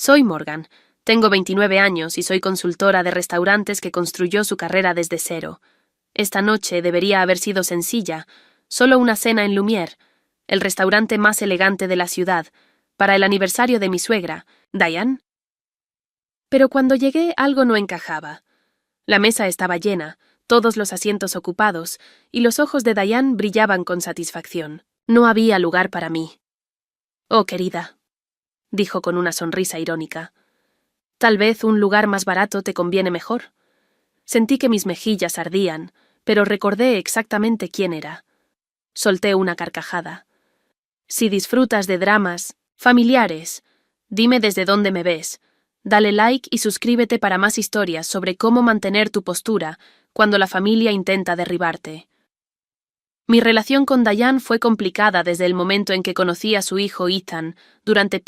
Soy Morgan. Tengo 29 años y soy consultora de restaurantes que construyó su carrera desde cero. Esta noche debería haber sido sencilla, solo una cena en Lumière, el restaurante más elegante de la ciudad, para el aniversario de mi suegra, Diane. Pero cuando llegué algo no encajaba. La mesa estaba llena, todos los asientos ocupados, y los ojos de Diane brillaban con satisfacción. No había lugar para mí. «Oh, querida», dijo con una sonrisa irónica, «tal vez un lugar más barato te conviene mejor». Sentí que mis mejillas ardían, pero recordé exactamente quién era. Solté una carcajada. «Si disfrutas de dramas familiares, dime desde dónde me ves. Dale like y suscríbete para más historias sobre cómo mantener tu postura cuando la familia intenta derribarte». Mi relación con Diane fue complicada desde el momento en que conocí a su hijo Ethan durante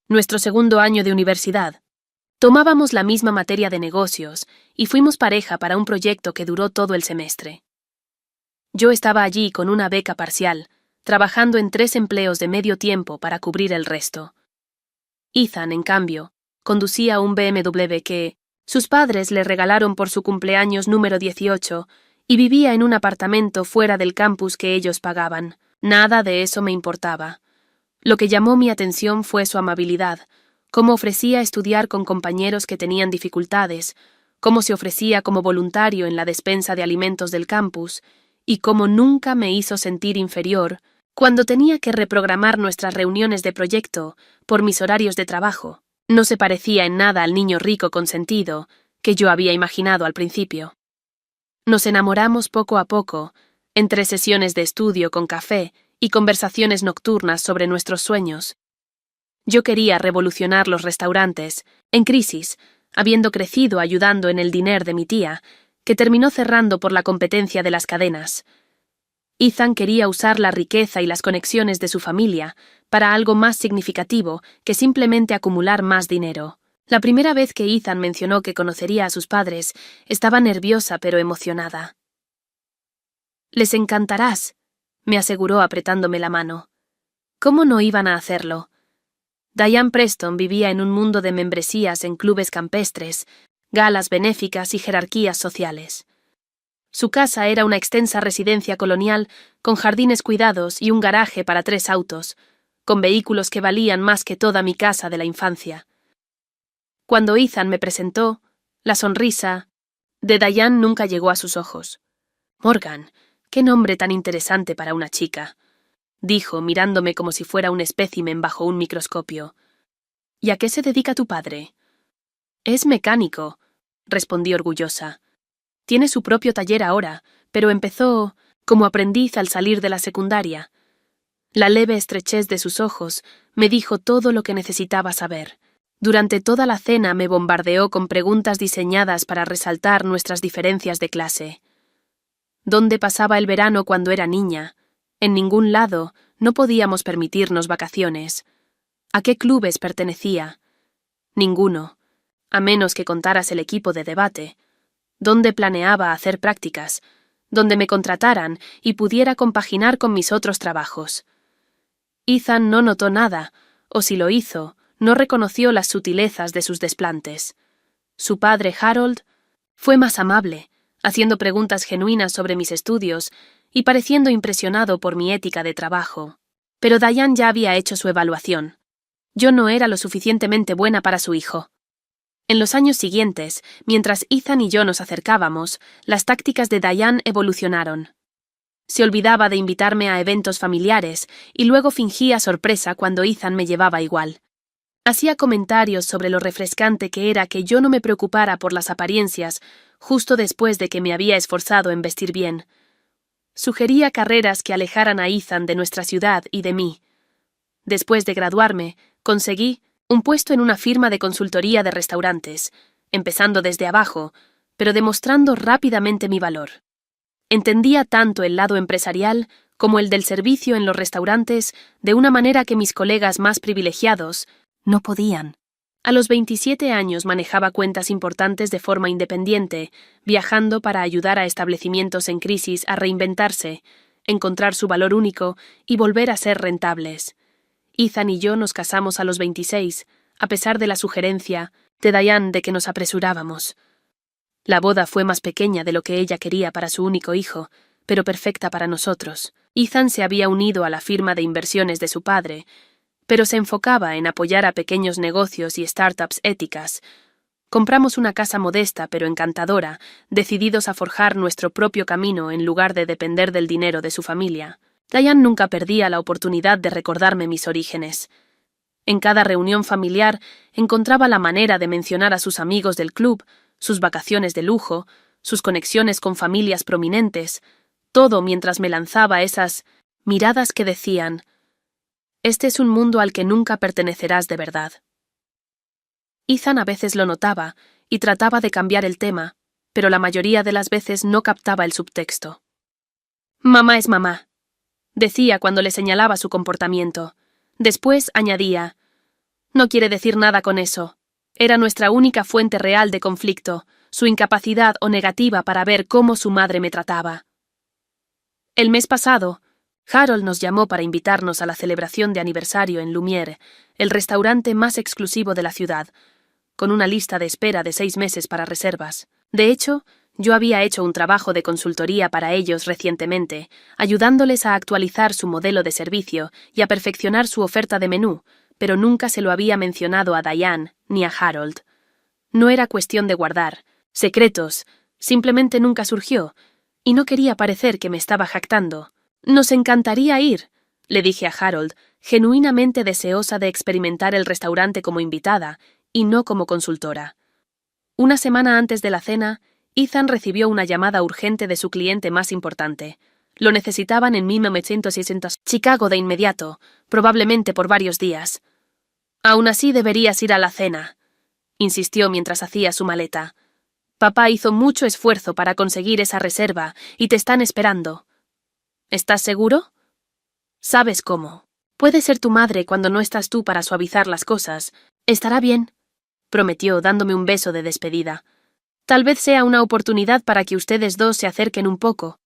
nuestro segundo año de universidad. Tomábamos la misma materia de negocios y fuimos pareja para un proyecto que duró todo el semestre. Yo estaba allí con una beca parcial, trabajando en 3 empleos de medio tiempo para cubrir el resto. Ethan, en cambio, conducía un BMW que sus padres le regalaron por su cumpleaños número 18 y vivía en un apartamento fuera del campus que ellos pagaban. Nada de eso me importaba. Lo que llamó mi atención fue su amabilidad, cómo ofrecía estudiar con compañeros que tenían dificultades, cómo se ofrecía como voluntario en la despensa de alimentos del campus, y cómo nunca me hizo sentir inferior cuando tenía que reprogramar nuestras reuniones de proyecto por mis horarios de trabajo. No se parecía en nada al niño rico consentido que yo había imaginado al principio. Nos enamoramos poco a poco, entre sesiones de estudio con café y conversaciones nocturnas sobre nuestros sueños. Yo quería revolucionar los restaurantes, en crisis, habiendo crecido ayudando en el diner de mi tía, que terminó cerrando por la competencia de las cadenas. Ethan quería usar la riqueza y las conexiones de su familia para algo más significativo que simplemente acumular más dinero. La primera vez que Ethan mencionó que conocería a sus padres, estaba nerviosa pero emocionada. «Les encantarás», me aseguró apretándome la mano. ¿Cómo no iban a hacerlo? Diane Preston vivía en un mundo de membresías en clubes campestres, galas benéficas y jerarquías sociales. Su casa era una extensa residencia colonial con jardines cuidados y un garaje para 3 autos, con vehículos que valían más que toda mi casa de la infancia. Cuando Ethan me presentó, la sonrisa de Diane nunca llegó a sus ojos. «Morgan, qué nombre tan interesante para una chica», dijo, mirándome como si fuera un espécimen bajo un microscopio. «¿Y a qué se dedica tu padre?» «Es mecánico», respondí orgullosa. «Tiene su propio taller ahora, pero empezó como aprendiz al salir de la secundaria». La leve estrechez de sus ojos me dijo todo lo que necesitaba saber. Durante toda la cena me bombardeó con preguntas diseñadas para resaltar nuestras diferencias de clase. ¿Dónde pasaba el verano cuando era niña? En ningún lado, no podíamos permitirnos vacaciones. ¿A qué clubes pertenecía? Ninguno, a menos que contaras el equipo de debate. ¿Dónde planeaba hacer prácticas? Donde me contrataran y pudiera compaginar con mis otros trabajos. Ethan no notó nada, o si lo hizo, no reconoció las sutilezas de sus desplantes. Su padre, Harold, fue más amable, haciendo preguntas genuinas sobre mis estudios y pareciendo impresionado por mi ética de trabajo. Pero Diane ya había hecho su evaluación. Yo no era lo suficientemente buena para su hijo. En los años siguientes, mientras Ethan y yo nos acercábamos, las tácticas de Diane evolucionaron. Se olvidaba de invitarme a eventos familiares y luego fingía sorpresa cuando Ethan me llevaba igual. Hacía comentarios sobre lo refrescante que era que yo no me preocupara por las apariencias justo después de que me había esforzado en vestir bien. Sugería carreras que alejaran a Ethan de nuestra ciudad y de mí. Después de graduarme, conseguí un puesto en una firma de consultoría de restaurantes, empezando desde abajo, pero demostrando rápidamente mi valor. Entendía tanto el lado empresarial como el del servicio en los restaurantes de una manera que mis colegas más privilegiados no podían. A los 27 años manejaba cuentas importantes de forma independiente, viajando para ayudar a establecimientos en crisis a reinventarse, encontrar su valor único y volver a ser rentables. Ethan y yo nos casamos a los 26, a pesar de la sugerencia de Diane de que nos apresurábamos. La boda fue más pequeña de lo que ella quería para su único hijo, pero perfecta para nosotros. Ethan se había unido a la firma de inversiones de su padre, pero se enfocaba en apoyar a pequeños negocios y startups éticas. Compramos una casa modesta pero encantadora, decididos a forjar nuestro propio camino en lugar de depender del dinero de su familia. Diane nunca perdía la oportunidad de recordarme mis orígenes. En cada reunión familiar encontraba la manera de mencionar a sus amigos del club, sus vacaciones de lujo, sus conexiones con familias prominentes, todo mientras me lanzaba esas miradas que decían: «Este es un mundo al que nunca pertenecerás de verdad». Ethan a veces lo notaba y trataba de cambiar el tema, pero la mayoría de las veces no captaba el subtexto. «Mamá es mamá», decía cuando le señalaba su comportamiento. Después añadía: «No quiere decir nada con eso. Era nuestra única fuente real de conflicto, su incapacidad o negativa para ver cómo su madre me trataba». El mes pasado, Harold nos llamó para invitarnos a la celebración de aniversario en Lumiere, el restaurante más exclusivo de la ciudad, con una lista de espera de 6 meses para reservas. De hecho, yo había hecho un trabajo de consultoría para ellos recientemente, ayudándoles a actualizar su modelo de servicio y a perfeccionar su oferta de menú, pero nunca se lo había mencionado a Diane ni a Harold. No era cuestión de guardar secretos, simplemente nunca surgió, y no quería parecer que me estaba jactando. «Nos encantaría ir», le dije a Harold, genuinamente deseosa de experimentar el restaurante como invitada y no como consultora. Una semana antes de la cena, Ethan recibió una llamada urgente de su cliente más importante. Lo necesitaban en 1960 Chicago de inmediato, probablemente por varios días. «Aún así deberías ir a la cena», insistió mientras hacía su maleta. «Papá hizo mucho esfuerzo para conseguir esa reserva y te están esperando». «¿Estás seguro?» «Sabes cómo. Puede ser tu madre cuando no estás tú para suavizar las cosas. Estará bien», prometió dándome un beso de despedida. «Tal vez sea una oportunidad para que ustedes dos se acerquen un poco».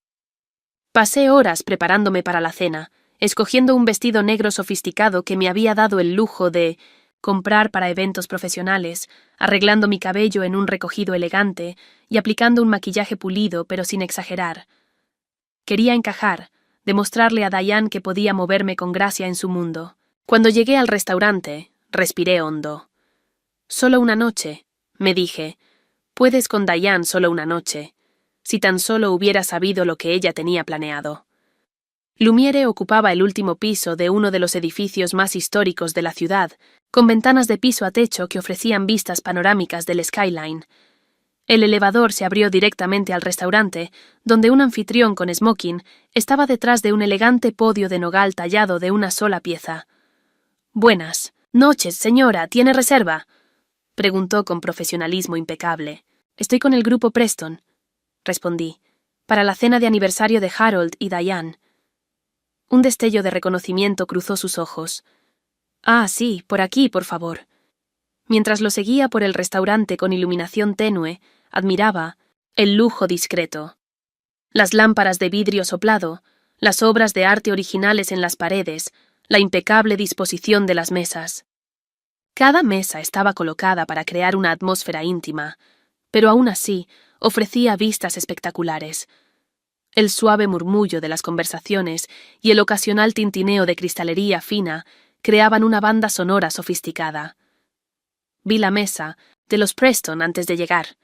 Pasé horas preparándome para la cena, escogiendo un vestido negro sofisticado que me había dado el lujo de comprar para eventos profesionales, arreglando mi cabello en un recogido elegante y aplicando un maquillaje pulido pero sin exagerar. Quería encajar, demostrarle a Diane que podía moverme con gracia en su mundo. Cuando llegué al restaurante, respiré hondo. «Solo una noche», me dije. «Puedes con Diane solo una noche. Si tan solo hubiera sabido lo que ella tenía planeado». Lumiere ocupaba el último piso de uno de los edificios más históricos de la ciudad, con ventanas de piso a techo que ofrecían vistas panorámicas del skyline. El elevador se abrió directamente al restaurante, donde un anfitrión con smoking estaba detrás de un elegante podio de nogal tallado de una sola pieza. «Buenas noches, señora, ¿tiene reserva?», preguntó con profesionalismo impecable. «Estoy con el grupo Preston», respondí, «para la cena de aniversario de Harold y Diane». Un destello de reconocimiento cruzó sus ojos. «Ah, sí, por aquí, por favor». Mientras lo seguía por el restaurante con iluminación tenue, admiraba el lujo discreto. Las lámparas de vidrio soplado, las obras de arte originales en las paredes, la impecable disposición de las mesas. Cada mesa estaba colocada para crear una atmósfera íntima, pero aún así ofrecía vistas espectaculares. El suave murmullo de las conversaciones y el ocasional tintineo de cristalería fina creaban una banda sonora sofisticada. Vi la mesa de los Preston antes de llegar.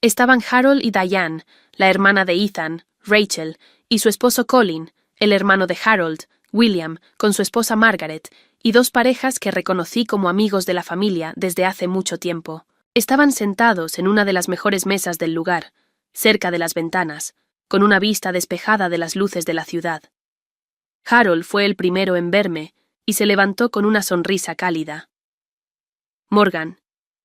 Estaban Harold y Diane, la hermana de Ethan, Rachel, y su esposo Colin, el hermano de Harold, William, con su esposa Margaret, y 2 parejas que reconocí como amigos de la familia desde hace mucho tiempo. Estaban sentados en una de las mejores mesas del lugar, cerca de las ventanas, con una vista despejada de las luces de la ciudad. Harold fue el primero en verme y se levantó con una sonrisa cálida. «Morgan,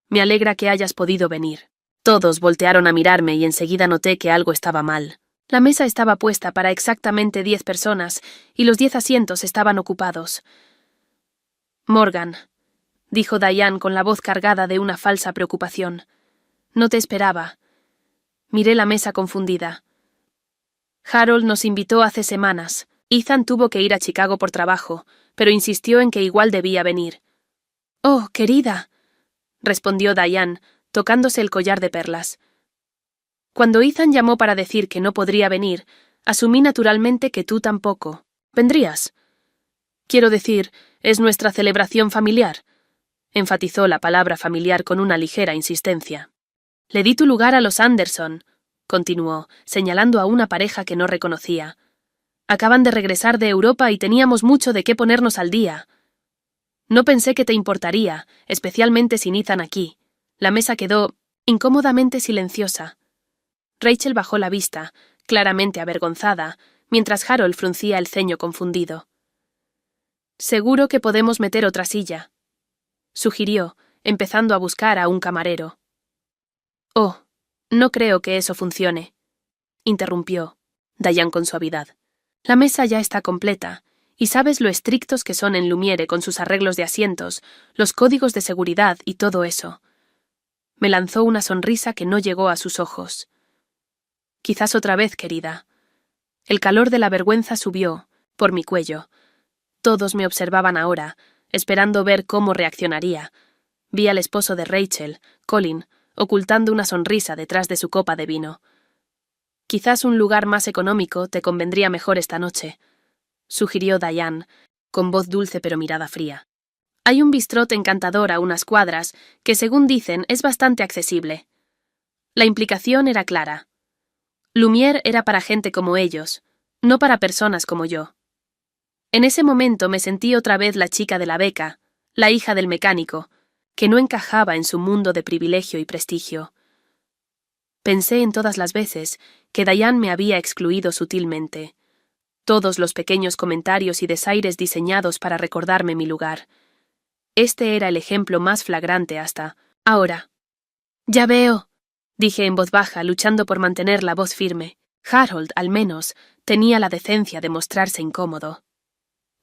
me alegra que hayas podido venir». Todos voltearon a mirarme y enseguida noté que algo estaba mal. La mesa estaba puesta para exactamente 10 personas y los 10 asientos estaban ocupados. «Morgan», dijo Diane con la voz cargada de una falsa preocupación. «No te esperaba». Miré la mesa confundida. «Harold nos invitó hace semanas. Ethan tuvo que ir a Chicago por trabajo, pero insistió en que igual debía venir». Oh, querida, respondió Diane, tocándose el collar de perlas. Cuando Ethan llamó para decir que no podría venir, asumí naturalmente que tú tampoco. ¿Vendrías? Quiero decir, es nuestra celebración familiar. Enfatizó la palabra familiar con una ligera insistencia. Le di tu lugar a los Anderson, continuó, señalando a una pareja que no reconocía. Acaban de regresar de Europa y teníamos mucho de qué ponernos al día. No pensé que te importaría, especialmente sin Ethan aquí. La mesa quedó incómodamente silenciosa. Rachel bajó la vista, claramente avergonzada, mientras Harold fruncía el ceño confundido. «Seguro que podemos meter otra silla», sugirió, empezando a buscar a un camarero. «Oh, no creo que eso funcione», interrumpió Diane con suavidad. «La mesa ya está completa, y sabes lo estrictos que son en Lumiere con sus arreglos de asientos, los códigos de seguridad y todo eso». Me lanzó una sonrisa que no llegó a sus ojos. «Quizás otra vez, querida». El calor de la vergüenza subió, por mi cuello. Todos me observaban ahora, esperando ver cómo reaccionaría. Vi al esposo de Rachel, Colin, ocultando una sonrisa detrás de su copa de vino. «Quizás un lugar más económico te convendría mejor esta noche», sugirió Diane, con voz dulce pero mirada fría. «Hay un bistrot encantador a unas cuadras que, según dicen, es bastante accesible». La implicación era clara. Lumière era para gente como ellos, no para personas como yo. En ese momento me sentí otra vez la chica de la beca, la hija del mecánico, que no encajaba en su mundo de privilegio y prestigio. Pensé en todas las veces que Diane me había excluido sutilmente. Todos los pequeños comentarios y desaires diseñados para recordarme mi lugar. Este era el ejemplo más flagrante hasta ahora. «Ya veo», dije en voz baja, luchando por mantener la voz firme. Harold, al menos, tenía la decencia de mostrarse incómodo.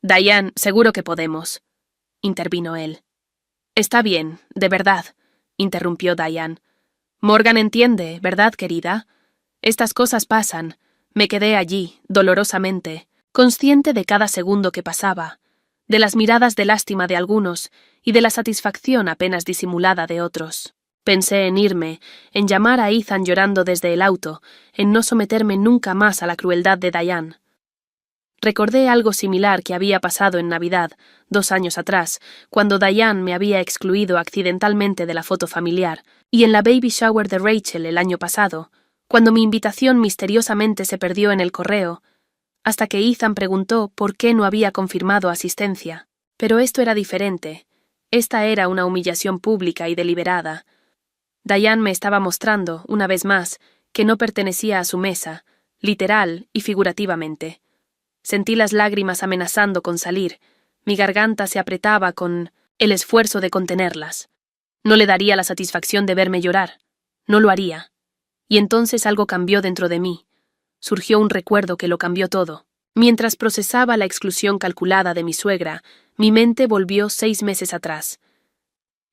«Diane, seguro que podemos», intervino él. «Está bien, de verdad», interrumpió Diane. «Morgan entiende, ¿verdad, querida? Estas cosas pasan. Me quedé allí, dolorosamente, consciente de cada segundo que pasaba, de las miradas de lástima de algunos y de la satisfacción apenas disimulada de otros. Pensé en irme, en llamar a Ethan llorando desde el auto, en no someterme nunca más a la crueldad de Diane. Recordé algo similar que había pasado en Navidad, 2 años atrás, cuando Diane me había excluido accidentalmente de la foto familiar, y en la baby shower de Rachel el año pasado, cuando mi invitación misteriosamente se perdió en el correo, hasta que Ethan preguntó por qué no había confirmado asistencia. Pero esto era diferente. Esta era una humillación pública y deliberada. Diane me estaba mostrando, una vez más, que no pertenecía a su mesa, literal y figurativamente. Sentí las lágrimas amenazando con salir. Mi garganta se apretaba con el esfuerzo de contenerlas. No le daría la satisfacción de verme llorar. No lo haría. Y entonces algo cambió dentro de mí. Surgió un recuerdo que lo cambió todo. Mientras procesaba la exclusión calculada de mi suegra, mi mente volvió 6 meses atrás.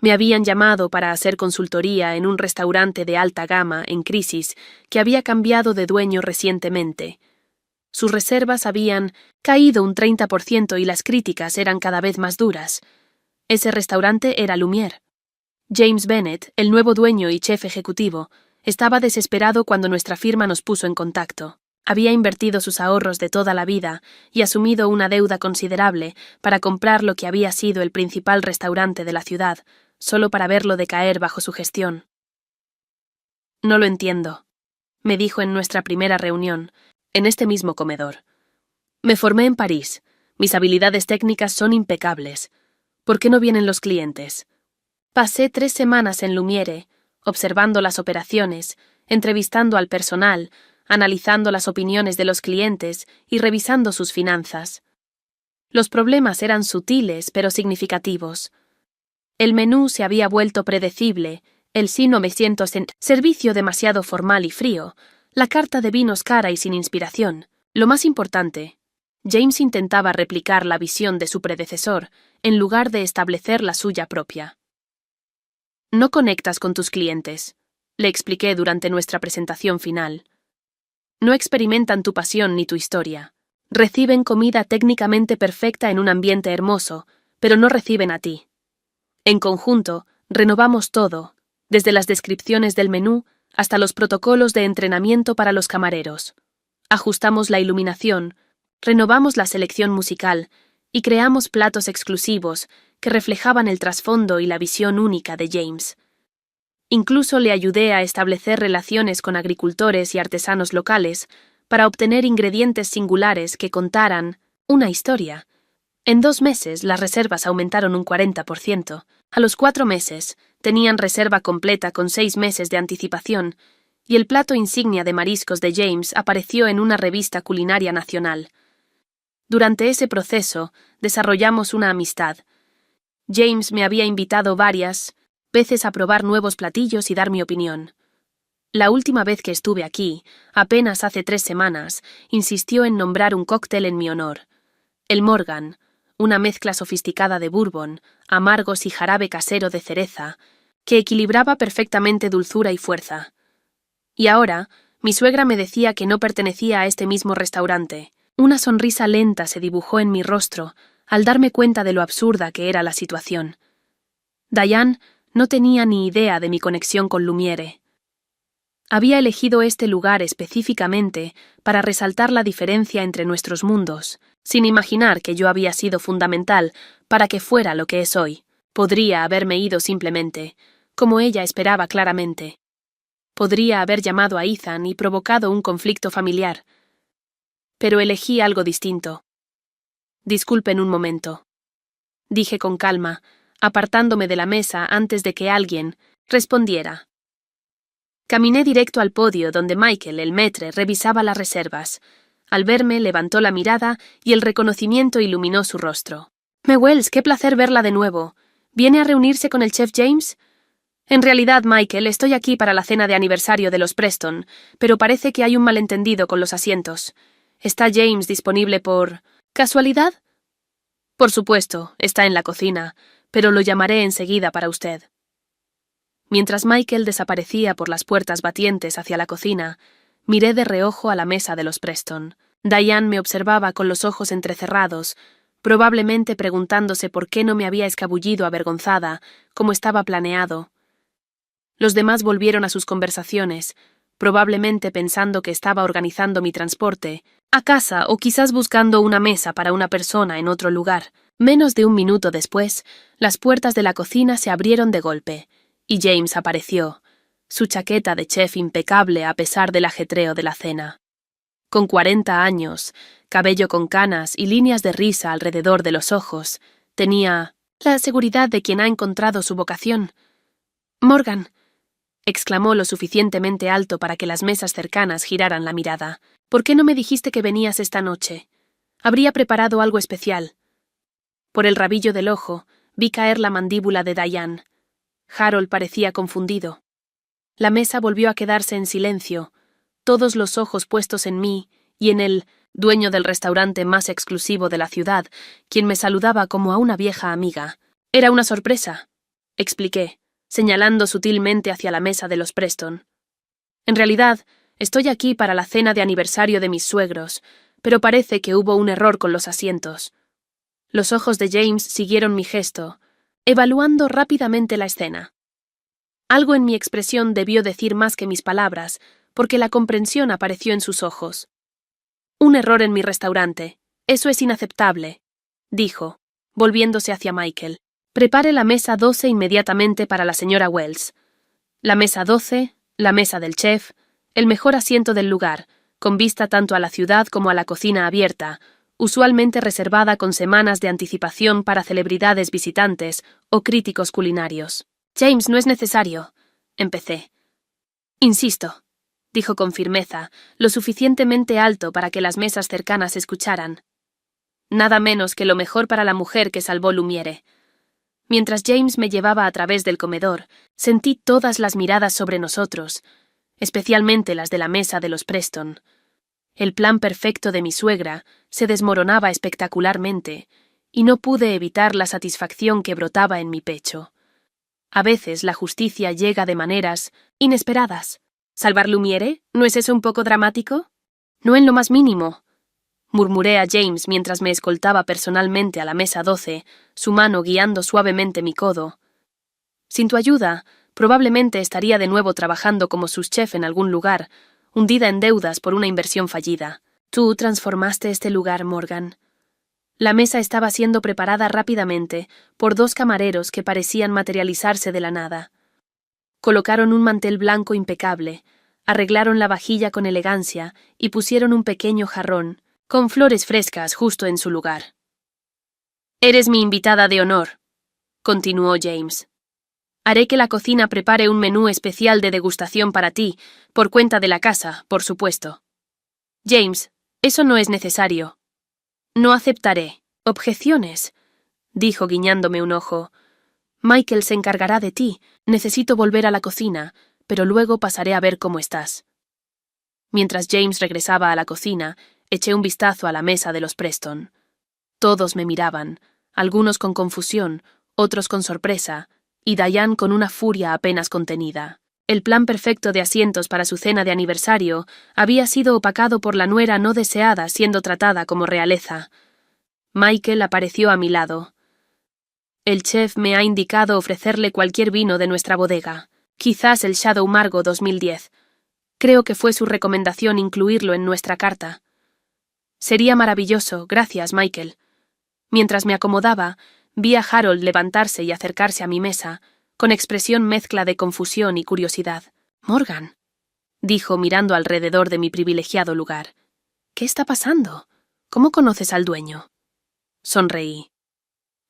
Me habían llamado para hacer consultoría en un restaurante de alta gama en crisis que había cambiado de dueño recientemente. Sus reservas habían caído un 30% y las críticas eran cada vez más duras. Ese restaurante era Lumière. James Bennett, el nuevo dueño y chef ejecutivo, estaba desesperado cuando nuestra firma nos puso en contacto. Había invertido sus ahorros de toda la vida y asumido una deuda considerable para comprar lo que había sido el principal restaurante de la ciudad, solo para verlo decaer bajo su gestión. «No lo entiendo», me dijo en nuestra primera reunión, en este mismo comedor. «Me formé en París. Mis habilidades técnicas son impecables. ¿Por qué no vienen los clientes?» Pasé 3 semanas en Lumière, observando las operaciones, entrevistando al personal, analizando las opiniones de los clientes y revisando sus finanzas. Los problemas eran sutiles pero significativos. El menú se había vuelto predecible, el sino me siento servicio demasiado formal y frío, la carta de vinos cara y sin inspiración. Lo más importante, James intentaba replicar la visión de su predecesor en lugar de establecer la suya propia. «No conectas con tus clientes», le expliqué durante nuestra presentación final. «No experimentan tu pasión ni tu historia. Reciben comida técnicamente perfecta en un ambiente hermoso, pero no reciben a ti. En conjunto, renovamos todo, desde las descripciones del menú hasta los protocolos de entrenamiento para los camareros. Ajustamos la iluminación, renovamos la selección musical y creamos platos exclusivos que reflejaban el trasfondo y la visión única de James. Incluso le ayudé a establecer relaciones con agricultores y artesanos locales para obtener ingredientes singulares que contaran una historia. En 2 meses las reservas aumentaron un 40%. A los 4 meses tenían reserva completa con 6 meses de anticipación y el plato insignia de mariscos de James apareció en una revista culinaria nacional. Durante ese proceso desarrollamos una amistad. James me había invitado varias veces a probar nuevos platillos y dar mi opinión. La última vez que estuve aquí, apenas hace 3 semanas, insistió en nombrar un cóctel en mi honor. El Morgan, una mezcla sofisticada de bourbon, amargos y jarabe casero de cereza, que equilibraba perfectamente dulzura y fuerza. Y ahora, mi suegra me decía que no pertenecía a este mismo restaurante. Una sonrisa lenta se dibujó en mi rostro al darme cuenta de lo absurda que era la situación. Diane no tenía ni idea de mi conexión con Lumiere. Había elegido este lugar específicamente para resaltar la diferencia entre nuestros mundos, sin imaginar que yo había sido fundamental para que fuera lo que es hoy. Podría haberme ido simplemente, como ella esperaba claramente. Podría haber llamado a Ethan y provocado un conflicto familiar. Pero elegí algo distinto. Disculpen un momento, dije con calma, apartándome de la mesa antes de que alguien respondiera. Caminé directo al podio donde Michael, el maître, revisaba las reservas. Al verme, levantó la mirada y el reconocimiento iluminó su rostro. «Wells, qué placer verla de nuevo. ¿Viene a reunirse con el chef James?» «En realidad, Michael, estoy aquí para la cena de aniversario de los Preston, pero parece que hay un malentendido con los asientos. ¿Está James disponible por casualidad?» «Por supuesto, está en la cocina, pero lo llamaré enseguida para usted». Mientras Michael desaparecía por las puertas batientes hacia la cocina, miré de reojo a la mesa de los Preston. Diane me observaba con los ojos entrecerrados, probablemente preguntándose por qué no me había escabullido avergonzada, como estaba planeado. Los demás volvieron a sus conversaciones, probablemente pensando que estaba organizando mi transporte a casa o quizás buscando una mesa para una persona en otro lugar. Menos de 1 minuto después, las puertas de la cocina se abrieron de golpe, y James apareció, su chaqueta de chef impecable a pesar del ajetreo de la cena. Con 40 años, cabello con canas y líneas de risa alrededor de los ojos, tenía la seguridad de quien ha encontrado su vocación. «Morgan», exclamó lo suficientemente alto para que las mesas cercanas giraran la mirada. «¿Por qué no me dijiste que venías esta noche? Habría preparado algo especial». Por el rabillo del ojo, vi caer la mandíbula de Diane. Harold parecía confundido. La mesa volvió a quedarse en silencio, todos los ojos puestos en mí y en el dueño del restaurante más exclusivo de la ciudad, quien me saludaba como a una vieja amiga. «Era una sorpresa», expliqué, señalando sutilmente hacia la mesa de los Preston. «En realidad, estoy aquí para la cena de aniversario de mis suegros, pero parece que hubo un error con los asientos». Los ojos de James siguieron mi gesto, evaluando rápidamente la escena. Algo en mi expresión debió decir más que mis palabras, porque la comprensión apareció en sus ojos. «Un error en mi restaurante. Eso es inaceptable», dijo, volviéndose hacia Michael. «Prepare la mesa 12 inmediatamente para la señora Wells. La mesa 12, la mesa del chef, el mejor asiento del lugar, con vista tanto a la ciudad como a la cocina abierta, usualmente reservada con semanas de anticipación para celebridades visitantes o críticos culinarios». «James, no es necesario», empecé. «Insisto», dijo con firmeza, lo suficientemente alto para que las mesas cercanas escucharan. «Nada menos que lo mejor para la mujer que salvó Lumiere». Mientras James me llevaba a través del comedor, sentí todas las miradas sobre nosotros, especialmente las de la mesa de los Preston. El plan perfecto de mi suegra se desmoronaba espectacularmente, y no pude evitar la satisfacción que brotaba en mi pecho. A veces la justicia llega de maneras inesperadas. ¿Salvar Lumiere? ¿No es eso un poco dramático? No en lo más mínimo, murmuré a James mientras me escoltaba personalmente a la mesa 12, su mano guiando suavemente mi codo, Sin tu ayuda, probablemente estaría de nuevo trabajando como subchef en algún lugar, hundida en deudas por una inversión fallida. Tú transformaste este lugar, Morgan. La mesa estaba siendo preparada rápidamente por 2 camareros que parecían materializarse de la nada. Colocaron un mantel blanco impecable, arreglaron la vajilla con elegancia y pusieron un pequeño jarrón, con flores frescas justo en su lugar. «Eres mi invitada de honor», continuó James. «Haré que la cocina prepare un menú especial de degustación para ti, por cuenta de la casa, por supuesto». «James, eso no es necesario». «No aceptaré. Objeciones», dijo guiñándome un ojo. «Michael se encargará de ti. Necesito volver a la cocina, pero luego pasaré a ver cómo estás». Mientras James regresaba a la cocina, eché un vistazo a la mesa de los Preston. Todos me miraban, algunos con confusión, otros con sorpresa, y Diane con una furia apenas contenida. El plan perfecto de asientos para su cena de aniversario había sido opacado por la nuera no deseada siendo tratada como realeza. Michael apareció a mi lado. «El chef me ha indicado ofrecerle cualquier vino de nuestra bodega, quizás el Shadow Margaux 2010. Creo que fue su recomendación incluirlo en nuestra carta». «Sería maravilloso, gracias, Michael». Mientras me acomodaba, vi a Harold levantarse y acercarse a mi mesa, con expresión mezcla de confusión y curiosidad. «Morgan», dijo mirando alrededor de mi privilegiado lugar. «¿Qué está pasando? ¿Cómo conoces al dueño?» Sonreí.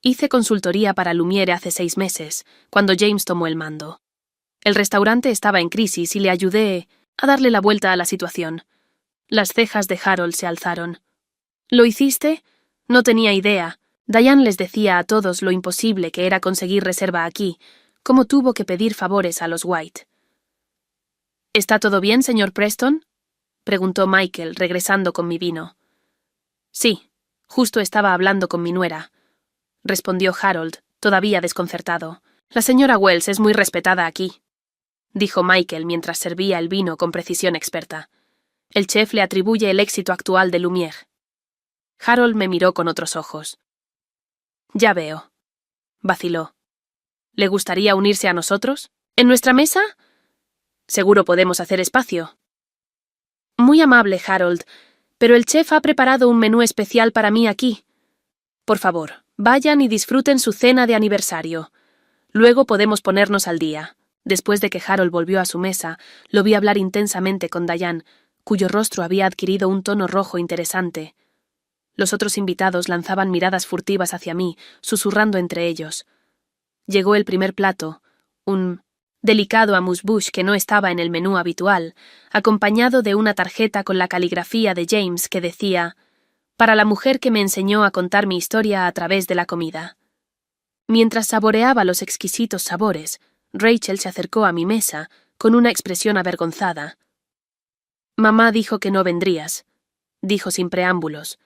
Hice consultoría para Lumiere hace 6 meses, cuando James tomó el mando. El restaurante estaba en crisis y le ayudé a darle la vuelta a la situación. Las cejas de Harold se alzaron. «¿Lo hiciste? No tenía idea». Diane les decía a todos lo imposible que era conseguir reserva aquí, cómo tuvo que pedir favores a los White. «¿Está todo bien, señor Preston?», preguntó Michael, regresando con mi vino. «Sí, justo estaba hablando con mi nuera», respondió Harold, todavía desconcertado. «La señora Wells es muy respetada aquí», dijo Michael mientras servía el vino con precisión experta. «El chef le atribuye el éxito actual de Lumière». Harold me miró con otros ojos. «Ya veo», vaciló. «¿Le gustaría unirse a nosotros? ¿En nuestra mesa? Seguro podemos hacer espacio». «Muy amable, Harold, pero el chef ha preparado un menú especial para mí aquí. Por favor, vayan y disfruten su cena de aniversario. Luego podemos ponernos al día». Después de que Harold volvió a su mesa, lo vi hablar intensamente con Diane, cuyo rostro había adquirido un tono rojo interesante. Los otros invitados lanzaban miradas furtivas hacia mí, susurrando entre ellos. Llegó el primer plato, un delicado amuse-bouche que no estaba en el menú habitual, acompañado de una tarjeta con la caligrafía de James que decía: «Para la mujer que me enseñó a contar mi historia a través de la comida». Mientras saboreaba los exquisitos sabores, Rachel se acercó a mi mesa con una expresión avergonzada. «Mamá dijo que no vendrías», dijo sin preámbulos.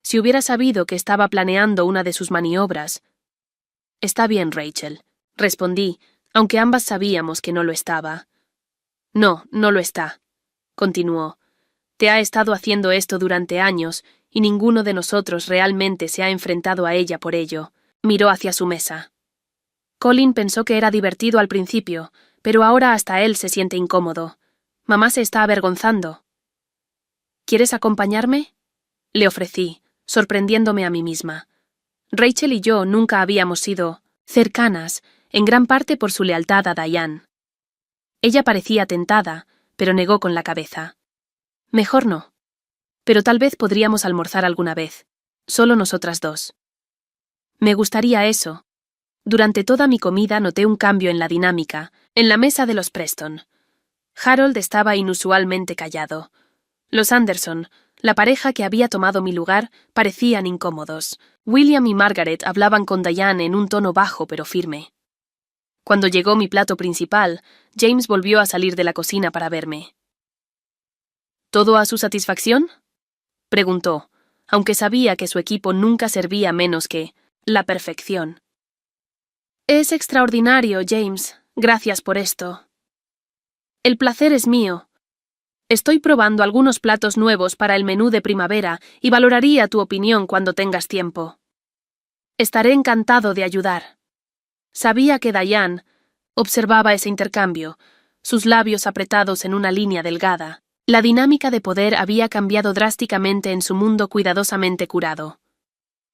«Si hubiera sabido que estaba planeando una de sus maniobras». «Está bien, Rachel», respondí, aunque ambas sabíamos que no lo estaba. «No, no lo está», continuó. «Te ha estado haciendo esto durante años y ninguno de nosotros realmente se ha enfrentado a ella por ello». Miró hacia su mesa. Colin pensó que era divertido al principio, pero ahora hasta él se siente incómodo. Mamá se está avergonzando. «¿Quieres acompañarme?», le ofrecí, sorprendiéndome a mí misma. Rachel y yo nunca habíamos sido cercanas, en gran parte por su lealtad a Diane. Ella parecía tentada, pero negó con la cabeza. «Mejor no. Pero tal vez podríamos almorzar alguna vez, solo nosotras dos». «Me gustaría eso». Durante toda mi comida noté un cambio en la dinámica, en la mesa de los Preston. Harold estaba inusualmente callado. Los Anderson, la pareja que había tomado mi lugar, parecían incómodos. William y Margaret hablaban con Diane en un tono bajo pero firme. Cuando llegó mi plato principal, James volvió a salir de la cocina para verme. «¿Todo a su satisfacción?», preguntó, aunque sabía que su equipo nunca servía menos que la perfección. «Es extraordinario, James. Gracias por esto». «El placer es mío. Estoy probando algunos platos nuevos para el menú de primavera y valoraría tu opinión cuando tengas tiempo». «Estaré encantado de ayudar». Sabía que Diane, Observaba ese intercambio, sus labios apretados en una línea delgada. La dinámica de poder había cambiado drásticamente en su mundo cuidadosamente curado.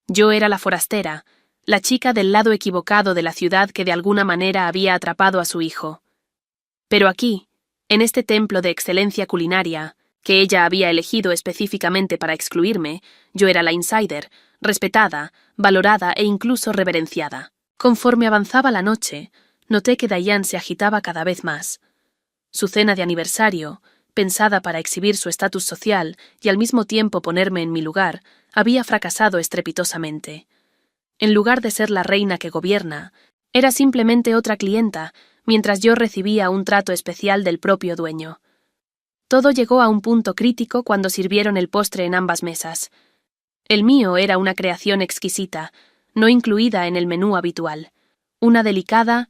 Yo era la forastera, la chica del lado equivocado de la ciudad que de alguna manera había atrapado a su hijo. Pero aquí, en este templo de excelencia culinaria, que ella había elegido específicamente para excluirme, yo era la insider, respetada, valorada e incluso reverenciada. Conforme avanzaba la noche, noté que Diane se agitaba cada vez más. Su cena de aniversario, pensada para exhibir su estatus social y al mismo tiempo ponerme en mi lugar, había fracasado estrepitosamente. En lugar de ser la reina que gobierna, era simplemente otra clienta, mientras yo recibía un trato especial del propio dueño. Todo llegó a un punto crítico cuando sirvieron el postre en ambas mesas. El mío era una creación exquisita, no incluida en el menú habitual. Una delicada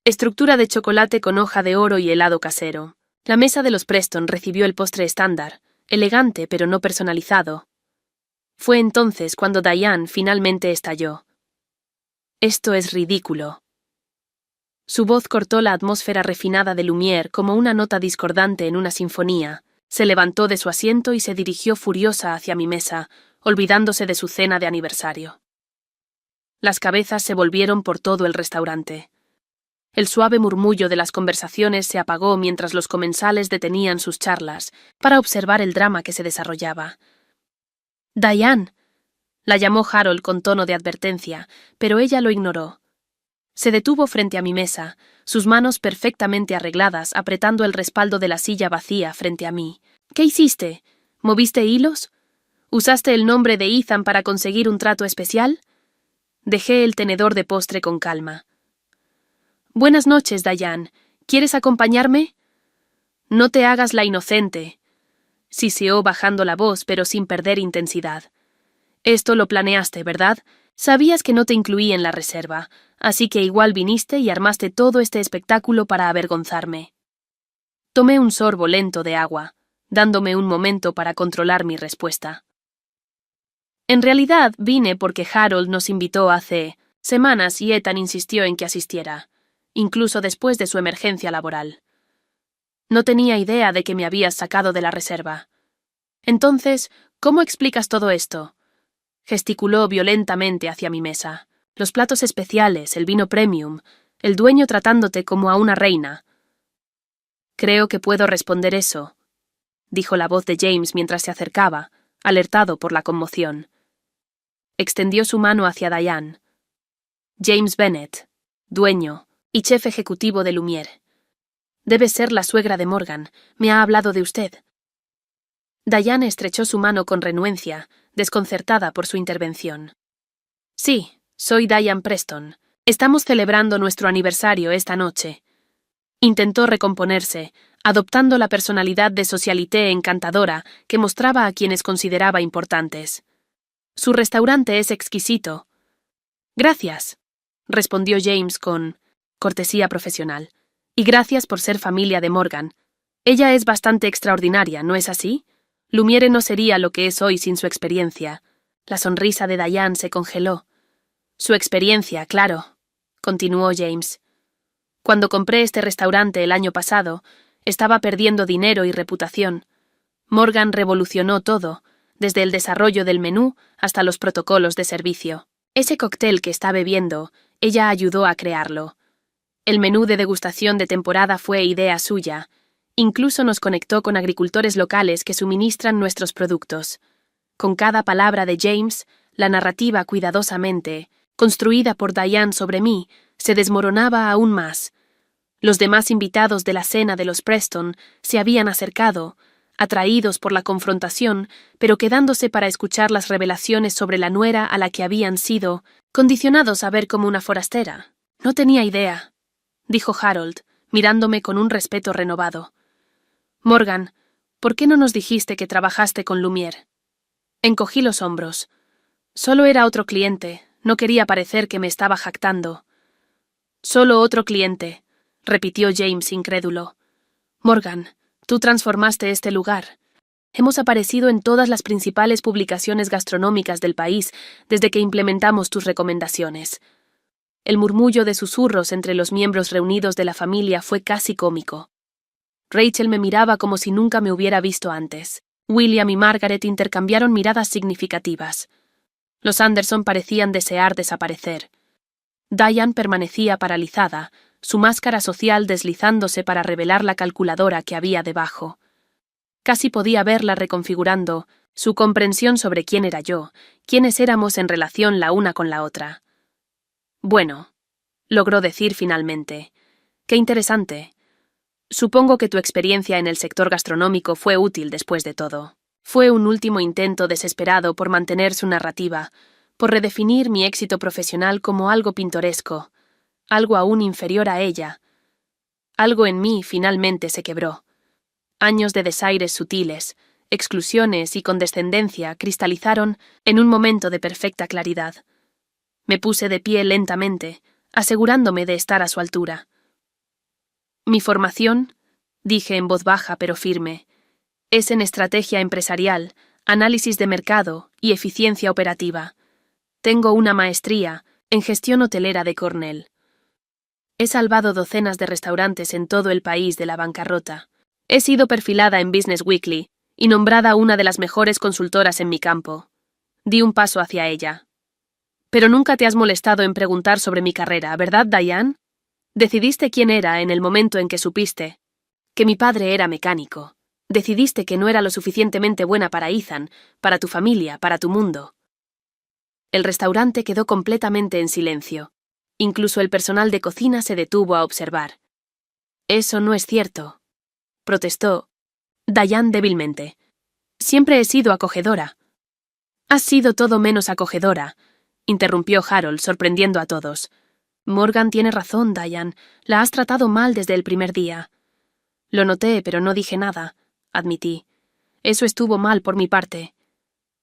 estructura de chocolate con hoja de oro y helado casero. La mesa de los Preston recibió el postre estándar, elegante pero no personalizado. Fue entonces cuando Diane finalmente estalló. «Esto es ridículo». Su voz cortó la atmósfera refinada de Lumière como una nota discordante en una sinfonía. Se levantó de su asiento y se dirigió furiosa hacia mi mesa, olvidándose de su cena de aniversario. Las cabezas se volvieron por todo el restaurante. El suave murmullo de las conversaciones se apagó mientras los comensales detenían sus charlas para observar el drama que se desarrollaba. «Diane», la llamó Harold con tono de advertencia, pero ella lo ignoró. Se detuvo frente a mi mesa, sus manos perfectamente arregladas apretando el respaldo de la silla vacía frente a mí. «¿Qué hiciste? ¿Moviste hilos? ¿Usaste el nombre de Ethan para conseguir un trato especial?» Dejé el tenedor de postre con calma. «Buenas noches, Diane. ¿Quieres acompañarme?» «No te hagas la inocente», siseó bajando la voz pero sin perder intensidad. «Esto lo planeaste, ¿verdad? Sabías que no te incluí en la reserva, así que igual viniste y armaste todo este espectáculo para avergonzarme». Tomé un sorbo lento de agua, dándome un momento para controlar mi respuesta. En realidad vine porque Harold nos invitó hace semanas y Ethan insistió en que asistiera, incluso después de su emergencia laboral. No tenía idea de que me habías sacado de la reserva. Entonces, ¿cómo explicas todo esto? Gesticuló violentamente hacia mi mesa. Los platos especiales, el vino premium, el dueño tratándote como a una reina. Creo que puedo responder eso, dijo la voz de James mientras se acercaba, alertado por la conmoción. Extendió su mano hacia Diane. James Bennett, dueño y chef ejecutivo de Lumière. Debe ser la suegra de Morgan. Me ha hablado de usted. Diane estrechó su mano con renuencia, desconcertada por su intervención. Sí, soy Diane Preston. Estamos celebrando nuestro aniversario esta noche. Intentó recomponerse, adoptando la personalidad de socialité encantadora que mostraba a quienes consideraba importantes. Su restaurante es exquisito. Gracias, respondió James con cortesía profesional. Y gracias por ser familia de Morgan. Ella es bastante extraordinaria, ¿no es así? Lumière no sería lo que es hoy sin su experiencia. La sonrisa de Diane se congeló. Su experiencia, claro, continuó James. Cuando compré este restaurante el año pasado, estaba perdiendo dinero y reputación. Morgan revolucionó todo, desde el desarrollo del menú hasta los protocolos de servicio. Ese cóctel que está bebiendo, ella ayudó a crearlo. El menú de degustación de temporada fue idea suya. Incluso nos conectó con agricultores locales que suministran nuestros productos. Con cada palabra de James, la narrativa cuidadosamente, construida por Diane sobre mí, se desmoronaba aún más. Los demás invitados de la cena de los Preston se habían acercado, atraídos por la confrontación, pero quedándose para escuchar las revelaciones sobre la nuera a la que habían sido condicionados a ver como una forastera. No tenía idea, dijo Harold, mirándome con un respeto renovado. Morgan, ¿por qué no nos dijiste que trabajaste con Lumière? Encogí los hombros. Solo era otro cliente, no quería parecer que me estaba jactando. Solo otro cliente, repitió James incrédulo. Morgan, tú transformaste este lugar. Hemos aparecido en todas las principales publicaciones gastronómicas del país desde que implementamos tus recomendaciones. El murmullo de susurros entre los miembros reunidos de la familia fue casi cómico. Rachel me miraba como si nunca me hubiera visto antes. William y Margaret intercambiaron miradas significativas. Los Anderson parecían desear desaparecer. Diane permanecía paralizada, su máscara social deslizándose para revelar la calculadora que había debajo. Casi podía verla reconfigurando su comprensión sobre quién era yo, quiénes éramos en relación la una con la otra. Bueno, logró decir finalmente. Qué interesante. Supongo que tu experiencia en el sector gastronómico fue útil después de todo. Fue un último intento desesperado por mantener su narrativa, por redefinir mi éxito profesional como algo pintoresco, algo aún inferior a ella. Algo en mí finalmente se quebró. Años de desaires sutiles, exclusiones y condescendencia cristalizaron en un momento de perfecta claridad. Me puse de pie lentamente, asegurándome de estar a su altura. Mi formación, dije en voz baja pero firme, es en estrategia empresarial, análisis de mercado y eficiencia operativa. Tengo una maestría en gestión hotelera de Cornell. He salvado docenas de restaurantes en todo el país de la bancarrota. He sido perfilada en Business Weekly y nombrada una de las mejores consultoras en mi campo. Di un paso hacia ella. Pero nunca te has molestado en preguntar sobre mi carrera, ¿verdad, Diane? Decidiste quién era en el momento en que supiste que mi padre era mecánico. Decidiste que no era lo suficientemente buena para Ethan, para tu familia, para tu mundo. El restaurante quedó completamente en silencio. Incluso el personal de cocina se detuvo a observar. Eso no es cierto, protestó Diane débilmente. Siempre he sido acogedora. Has sido todo menos acogedora, interrumpió Harold, sorprendiendo a todos. Morgan tiene razón, Diane. La has tratado mal desde el primer día. Lo noté, pero no dije nada, admití. Eso estuvo mal por mi parte.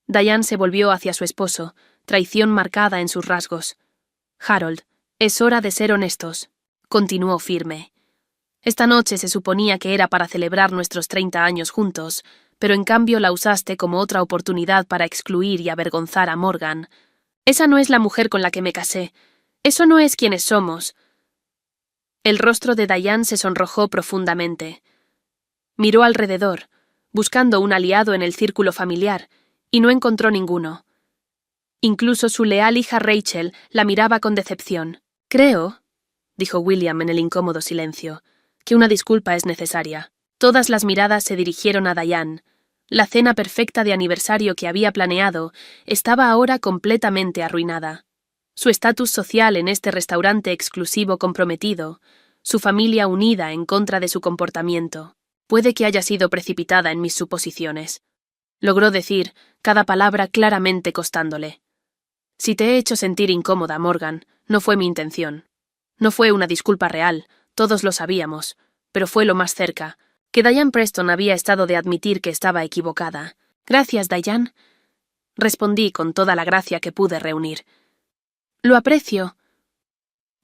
Diane se volvió hacia su esposo, traición marcada en sus rasgos. Harold, es hora de ser honestos, continuó firme. Esta noche se suponía que era para celebrar nuestros 30 años juntos, pero en cambio la usaste como otra oportunidad para excluir y avergonzar a Morgan. Esa no es la mujer con la que me casé. Eso no es quienes somos. El rostro de Diane se sonrojó profundamente. Miró alrededor, buscando un aliado en el círculo familiar, y no encontró ninguno. Incluso su leal hija Rachel la miraba con decepción. Creo, dijo William en el incómodo silencio, que una disculpa es necesaria. Todas las miradas se dirigieron a Diane. La cena perfecta de aniversario que había planeado estaba ahora completamente arruinada. Su estatus social en este restaurante exclusivo comprometido, su familia unida en contra de su comportamiento. Puede que haya sido precipitada en mis suposiciones. Logró decir, cada palabra claramente costándole. Si te he hecho sentir incómoda, Morgan, no fue mi intención. No fue una disculpa real, todos lo sabíamos, pero fue lo más cerca, que Diane Preston había estado de admitir que estaba equivocada. Gracias, Diane, respondí con toda la gracia que pude reunir. Lo aprecio.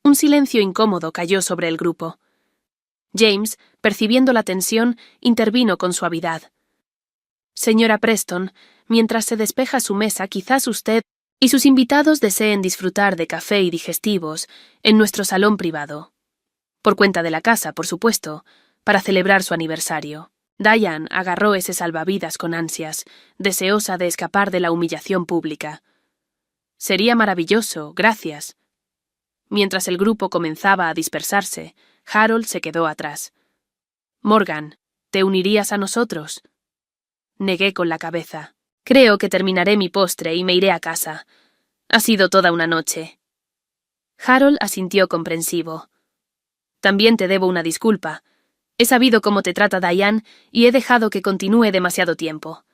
Un silencio incómodo cayó sobre el grupo. James, percibiendo la tensión, intervino con suavidad. Señora Preston, mientras se despeja su mesa, quizás usted y sus invitados deseen disfrutar de café y digestivos en nuestro salón privado. Por cuenta de la casa, por supuesto, para celebrar su aniversario. Diane agarró ese salvavidas con ansias, deseosa de escapar de la humillación pública. Sería maravilloso, gracias. Mientras el grupo comenzaba a dispersarse, Harold se quedó atrás. Morgan, ¿te unirías a nosotros? Negué con la cabeza. Creo que terminaré mi postre y me iré a casa. Ha sido toda una noche. Harold asintió comprensivo. También te debo una disculpa. He sabido cómo te trata Diane y he dejado que continúe demasiado tiempo.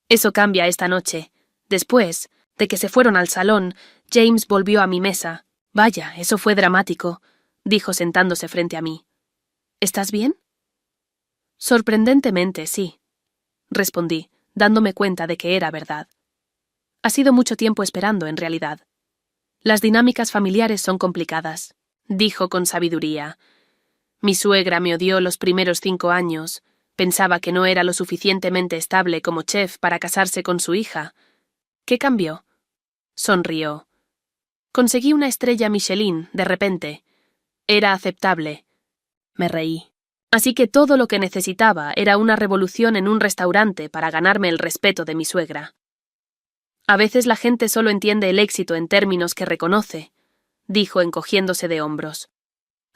Eso cambia esta noche. Después de que se fueron al salón, James volvió a mi mesa. Vaya, eso fue dramático, dijo sentándose frente a mí. ¿Estás bien? Sorprendentemente, sí, respondí, dándome cuenta de que era verdad. Ha sido mucho tiempo esperando, en realidad. Las dinámicas familiares son complicadas, dijo con sabiduría. Mi suegra me odió los primeros 5 años. Pensaba que no era lo suficientemente estable como chef para casarse con su hija. ¿Qué cambió? Sonrió. Conseguí una estrella Michelin, de repente. Era aceptable. Me reí. Así que todo lo que necesitaba era una revolución en un restaurante para ganarme el respeto de mi suegra. A veces la gente solo entiende el éxito en términos que reconoce, dijo encogiéndose de hombros.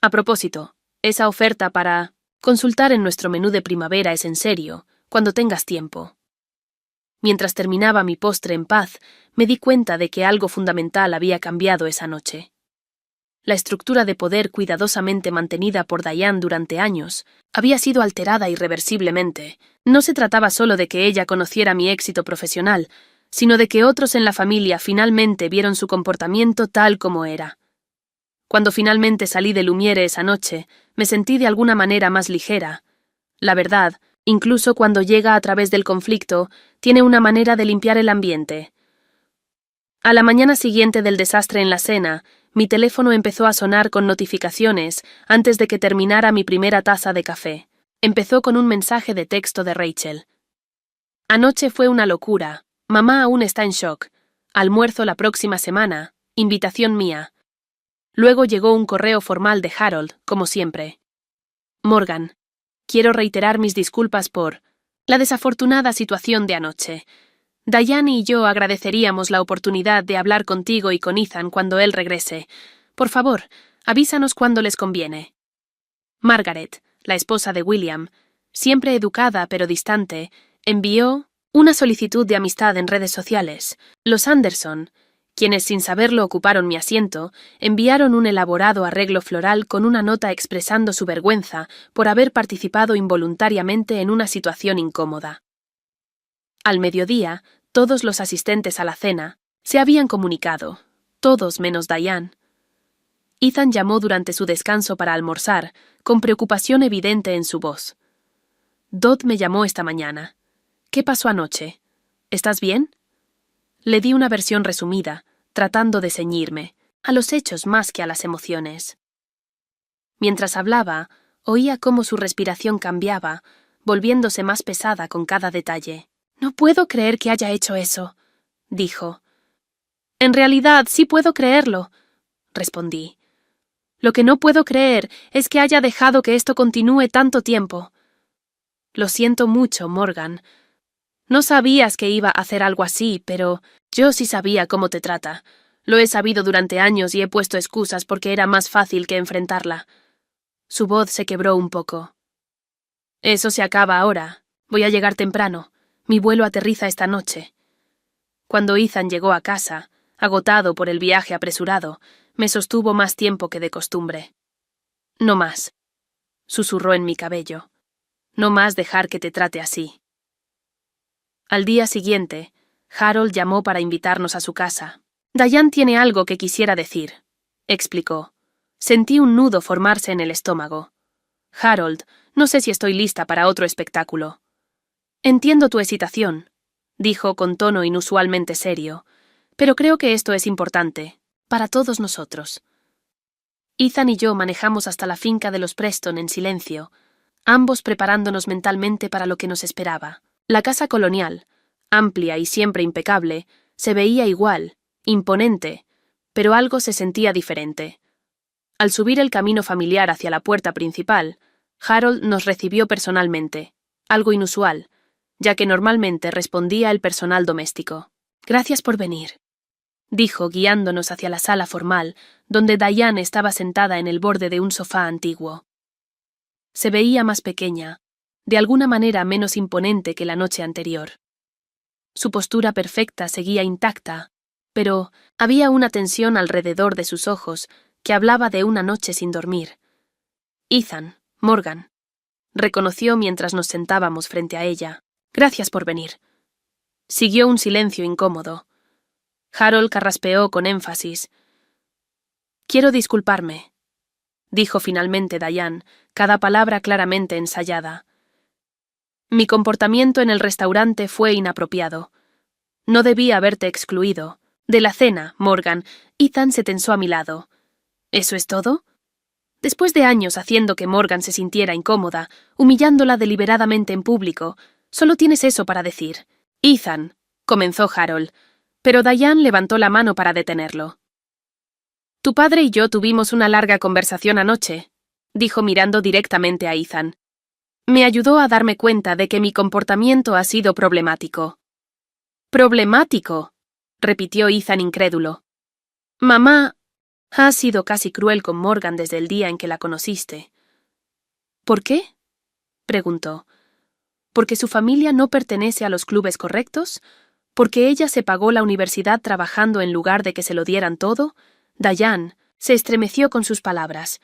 A propósito, esa oferta para consultar en nuestro menú de primavera es en serio, cuando tengas tiempo. Mientras terminaba mi postre en paz, me di cuenta de que algo fundamental había cambiado esa noche. La estructura de poder cuidadosamente mantenida por Diane durante años había sido alterada irreversiblemente. No se trataba solo de que ella conociera mi éxito profesional, sino de que otros en la familia finalmente vieron su comportamiento tal como era. Cuando finalmente salí de Lumiere esa noche, me sentí de alguna manera más ligera. La verdad, incluso cuando llega a través del conflicto, tiene una manera de limpiar el ambiente. A la mañana siguiente del desastre en la cena, mi teléfono empezó a sonar con notificaciones antes de que terminara mi primera taza de café. Empezó con un mensaje de texto de Rachel. Anoche fue una locura. Mamá aún está en shock. Almuerzo la próxima semana. Invitación mía. Luego llegó un correo formal de Harold, como siempre. Morgan, quiero reiterar mis disculpas por la desafortunada situación de anoche. Diane y yo agradeceríamos la oportunidad de hablar contigo y con Ethan cuando él regrese. Por favor, avísanos cuando les conviene. Margaret, la esposa de William, siempre educada pero distante, envió una solicitud de amistad en redes sociales. Los Anderson, quienes sin saberlo ocuparon mi asiento, enviaron un elaborado arreglo floral con una nota expresando su vergüenza por haber participado involuntariamente en una situación incómoda. Al mediodía, todos los asistentes a la cena se habían comunicado, todos menos Diane. Ethan llamó durante su descanso para almorzar, con preocupación evidente en su voz. Dodd me llamó esta mañana. ¿Qué pasó anoche? ¿Estás bien? Le di una versión resumida, tratando de ceñirme, a los hechos más que a las emociones. Mientras hablaba, oía cómo su respiración cambiaba, volviéndose más pesada con cada detalle. No puedo creer que haya hecho eso, dijo. En realidad, sí puedo creerlo, respondí. Lo que no puedo creer es que haya dejado que esto continúe tanto tiempo. Lo siento mucho, Morgan. No sabías que iba a hacer algo así, pero yo sí sabía cómo te trata. Lo he sabido durante años y he puesto excusas porque era más fácil que enfrentarla. Su voz se quebró un poco. Eso se acaba ahora. Voy a llegar temprano. Mi vuelo aterriza esta noche. Cuando Ethan llegó a casa, agotado por el viaje apresurado, me sostuvo más tiempo que de costumbre. No más, susurró en mi cabello. No más dejar que te trate así. Al día siguiente, Harold llamó para invitarnos a su casa. Diane tiene algo que quisiera decir, explicó. Sentí un nudo formarse en el estómago. Harold, no sé si estoy lista para otro espectáculo. Entiendo tu hesitación, dijo con tono inusualmente serio, pero creo que esto es importante, para todos nosotros. Ethan y yo manejamos hasta la finca de los Preston en silencio, ambos preparándonos mentalmente para lo que nos esperaba. La casa colonial, amplia y siempre impecable, se veía igual, imponente, pero algo se sentía diferente. Al subir el camino familiar hacia la puerta principal, Harold nos recibió personalmente, algo inusual, ya que normalmente respondía el personal doméstico. Gracias por venir, dijo guiándonos hacia la sala formal, donde Diane estaba sentada en el borde de un sofá antiguo. Se veía más pequeña, de alguna manera menos imponente que la noche anterior. Su postura perfecta seguía intacta, pero había una tensión alrededor de sus ojos que hablaba de una noche sin dormir. Ethan, Morgan, reconoció mientras nos sentábamos frente a ella. Gracias por venir. Siguió un silencio incómodo. Harold carraspeó con énfasis. Quiero disculparme, dijo finalmente Diane, cada palabra claramente ensayada. Mi comportamiento en el restaurante fue inapropiado. No debí haberte excluido. De la cena, Morgan, Ethan se tensó a mi lado. ¿Eso es todo? Después de años haciendo que Morgan se sintiera incómoda, humillándola deliberadamente en público, solo tienes eso para decir. Ethan, comenzó Harold, pero Diane levantó la mano para detenerlo. Tu padre y yo tuvimos una larga conversación anoche, dijo mirando directamente a Ethan. Me ayudó a darme cuenta de que mi comportamiento ha sido problemático. ¿Problemático?, repitió Ethan incrédulo. Mamá ha sido casi cruel con Morgan desde el día en que la conociste. ¿Por qué?, preguntó. ¿Porque su familia no pertenece a los clubes correctos? ¿Porque ella se pagó la universidad trabajando en lugar de que se lo dieran todo? Diane se estremeció con sus palabras.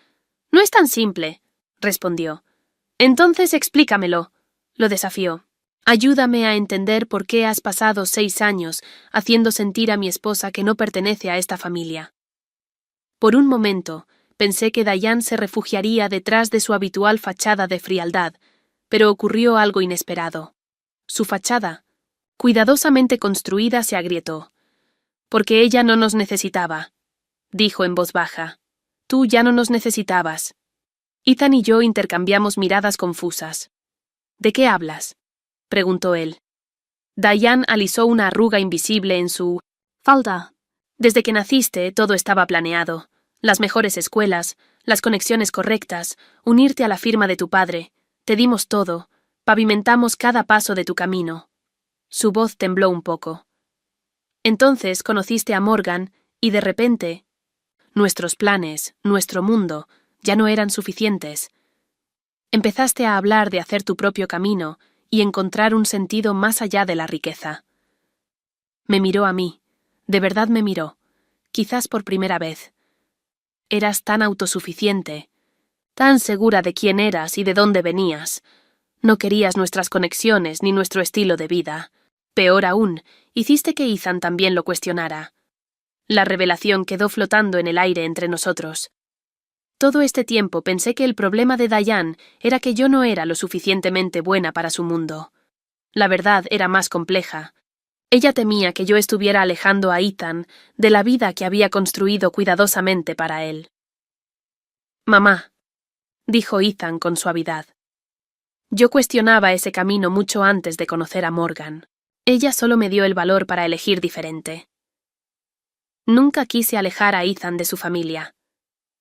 No es tan simple, respondió. Entonces explícamelo, lo desafió. Ayúdame a entender por qué has pasado 6 años haciendo sentir a mi esposa que no pertenece a esta familia. Por un momento, pensé que Diane se refugiaría detrás de su habitual fachada de frialdad, pero ocurrió algo inesperado. Su fachada, cuidadosamente construida, se agrietó. Porque ella no nos necesitaba, dijo en voz baja. Tú ya no nos necesitabas. Ethan y yo intercambiamos miradas confusas. ¿De qué hablas?, preguntó él. Diane alisó una arruga invisible en su falda. Desde que naciste, todo estaba planeado. Las mejores escuelas, las conexiones correctas, unirte a la firma de tu padre. Te dimos todo, pavimentamos cada paso de tu camino. Su voz tembló un poco. Entonces conociste a Morgan y de repente, nuestros planes, nuestro mundo, ya no eran suficientes. Empezaste a hablar de hacer tu propio camino y encontrar un sentido más allá de la riqueza. Me miró a mí, de verdad me miró, quizás por primera vez. Eras tan autosuficiente, tan segura de quién eras y de dónde venías. No querías nuestras conexiones ni nuestro estilo de vida. Peor aún, hiciste que Ethan también lo cuestionara. La revelación quedó flotando en el aire entre nosotros. Todo este tiempo pensé que el problema de Diane era que yo no era lo suficientemente buena para su mundo. La verdad era más compleja. Ella temía que yo estuviera alejando a Ethan de la vida que había construido cuidadosamente para él. Mamá, dijo Ethan con suavidad. Yo cuestionaba ese camino mucho antes de conocer a Morgan. Ella solo me dio el valor para elegir diferente. Nunca quise alejar a Ethan de su familia,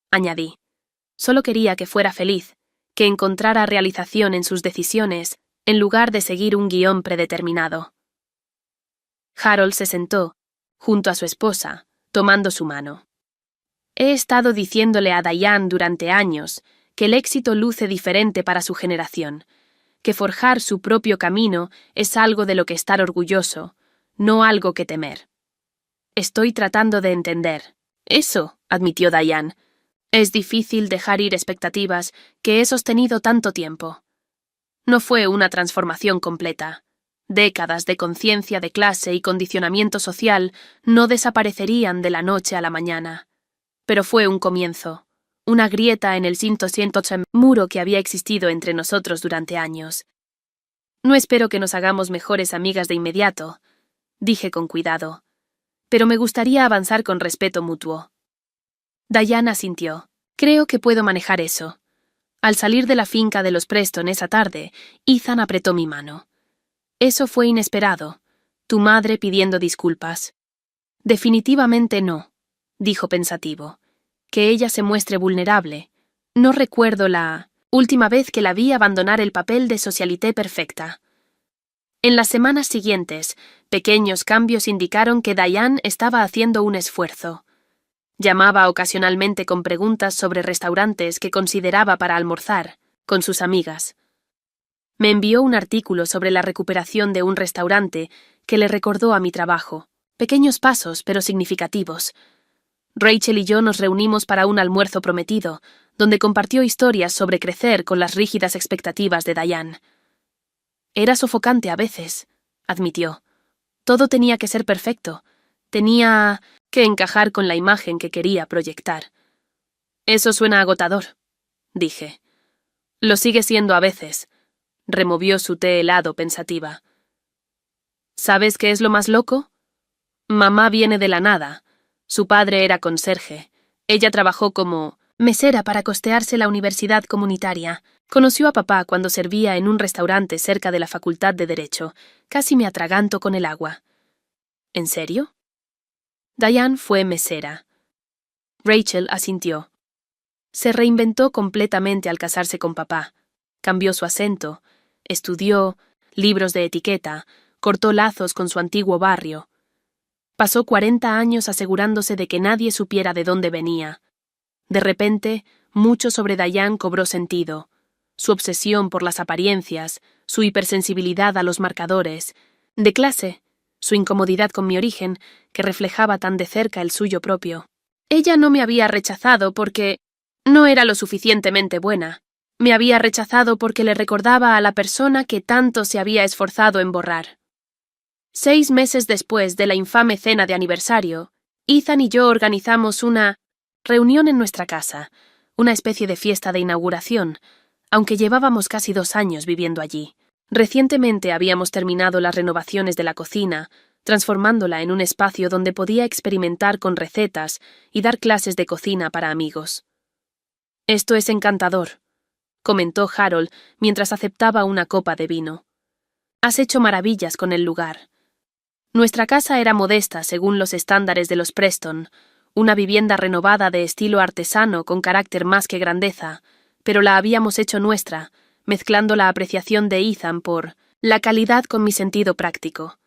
añadí. Solo quería que fuera feliz, que encontrara realización en sus decisiones, en lugar de seguir un guión predeterminado. Harold se sentó, junto a su esposa, tomando su mano. He estado diciéndole a Diane durante años que el éxito luce diferente para su generación, que forjar su propio camino es algo de lo que estar orgulloso, no algo que temer. Estoy tratando de entender. Eso, admitió Diane. Es difícil dejar ir expectativas que he sostenido tanto tiempo. No fue una transformación completa. Décadas de conciencia de clase y condicionamiento social no desaparecerían de la noche a la mañana. Pero fue un comienzo, una grieta en el muro que había existido entre nosotros durante años. No espero que nos hagamos mejores amigas de inmediato, dije con cuidado, pero me gustaría avanzar con respeto mutuo. Diane asintió. Creo que puedo manejar eso. Al salir de la finca de los Preston esa tarde, Ethan apretó mi mano. Eso fue inesperado. Tu madre pidiendo disculpas. Definitivamente no, dijo pensativo. Que ella se muestre vulnerable. No recuerdo la última vez que la vi abandonar el papel de socialité perfecta. En las semanas siguientes, pequeños cambios indicaron que Diane estaba haciendo un esfuerzo. Llamaba ocasionalmente con preguntas sobre restaurantes que consideraba para almorzar, con sus amigas. Me envió un artículo sobre la recuperación de un restaurante que le recordó a mi trabajo. Pequeños pasos, pero significativos. Rachel y yo nos reunimos para un almuerzo prometido, donde compartió historias sobre crecer con las rígidas expectativas de Diane. Era sofocante a veces, admitió. Todo tenía que ser perfecto. Tenía que encajar con la imagen que quería proyectar. Eso suena agotador, dije. Lo sigue siendo a veces. Removió su té helado pensativa. ¿Sabes qué es lo más loco? Mamá viene de la nada. Su padre era conserje. Ella trabajó como mesera para costearse la universidad comunitaria. Conoció a papá cuando servía en un restaurante cerca de la Facultad de Derecho. Casi me atraganto con el agua. ¿En serio? Diane fue mesera. Rachel asintió. Se reinventó completamente al casarse con papá. Cambió su acento, estudió, libros de etiqueta, cortó lazos con su antiguo barrio. Pasó 40 años asegurándose de que nadie supiera de dónde venía. De repente, mucho sobre Diane cobró sentido. Su obsesión por las apariencias, su hipersensibilidad a los marcadores, de clase, su incomodidad con mi origen, que reflejaba tan de cerca el suyo propio. Ella no me había rechazado porque no era lo suficientemente buena. Me había rechazado porque le recordaba a la persona que tanto se había esforzado en borrar. 6 meses después de la infame cena de aniversario, Ethan y yo organizamos una reunión en nuestra casa, una especie de fiesta de inauguración, aunque llevábamos casi 2 años viviendo allí. Recientemente habíamos terminado las renovaciones de la cocina, transformándola en un espacio donde podía experimentar con recetas y dar clases de cocina para amigos. «Esto es encantador», comentó Harold mientras aceptaba una copa de vino. «Has hecho maravillas con el lugar». Nuestra casa era modesta según los estándares de los Preston, una vivienda renovada de estilo artesano con carácter más que grandeza, pero la habíamos hecho nuestra, mezclando la apreciación de Ethan por la calidad con mi sentido práctico.